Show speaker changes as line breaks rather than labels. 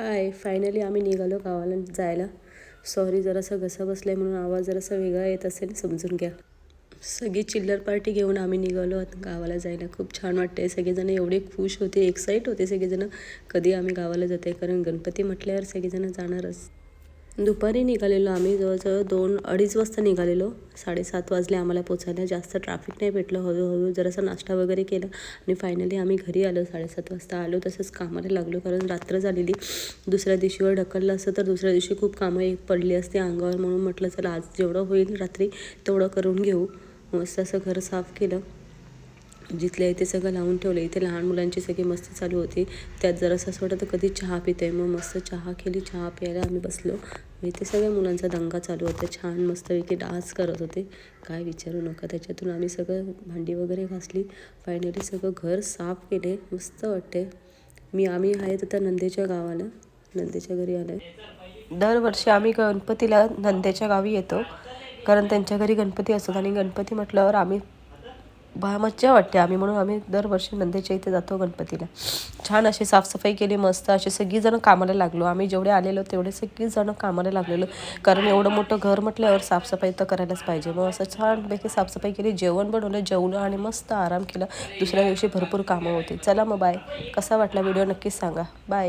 हाय, finally आम्ही निघालो गावाला जायला. सॉरी, जरासा घसा बसलाय म्हणून आवाज जरासा वेगळा येत असेल, समजून घ्या. सगळी चिल्लर पार्टी घेऊन आम्ही निघालो आता गावाला जायला. खूप छान वाटते. सगळेजण एवढे खुश होते, एक्साईट होते सगळेजण, कधी आम्ही गावाला जाते, कारण गणपती म्हटल्यावर सगळेजण जाणारच. दुपारी निघालेलो आम्ही, जवळजवळ 2-2:30 वाजता निघालेलो. 7:30 वाजले आम्हाला पोचायला. जास्त ट्रॅफिक नाही भेटलं. हळूहळू जरासा नाश्ता वगैरे केला आणि फायनली आम्ही घरी आलो. 7:30 वाजता आलो. तसंच कामाला लागलो, कारण रात्र झालेली. दुसऱ्या दिवशीवर ढकललं असतं तर दुसऱ्या दिवशी खूप कामं पडली असते अंगावर, म्हणून म्हटलं चला आज जेवढं होईल रात्री तेवढं करून घेऊ. मस्त असं घर साफ केलं, जिथल्या इथे सगळं लावून ठेवलं. इथे लहान मुलांची सगळी मस्ती चालू होती. त्यात जरासं असं वाटतं कधी चहा पिते, मग मस्त चहा केली. चहा प्यायला आम्ही बसलो. इथे सगळ्या मुलांचा दंगा चालू होता. छान मस्तपैकी डान्स करत होते, काय विचारू नका. त्याच्यातून आम्ही सगळं भांडी वगैरे घासली. फायनली सगळं घर साफ केले. मस्त वाटते. आम्ही आहे तर नंदेच्या गावाला, नंदेच्या घरी आलं आहे. दरवर्षी आम्ही गणपतीला नंदेच्या गावी येतो, कारण त्यांच्या घरी गणपती असतात आणि गणपती म्हटल्यावर आम्ही मज्जा वाटते म्हणून आम्ही दरवर्षी नंदेच्या इथे जातो गणपतीला. छान अशी साफसफाई केली, मस्त अशी सगळीजणं कामाला लागलो. आम्ही जेवढे आलेलो तेवढे सगळीजणं कामाला लागलेलो, कारण एवढं मोठं घर म्हटल्यावर साफसफाई तर करायलाच पाहिजे. मग असं छानपैकी साफसफाई केली, जेवण बनवलं, जेवलं आणि मस्त आराम केला. दुसऱ्या दिवशी भरपूर कामं होती. चला मग बाय. कसा वाटला व्हिडिओ नक्कीच सांगा. बाय.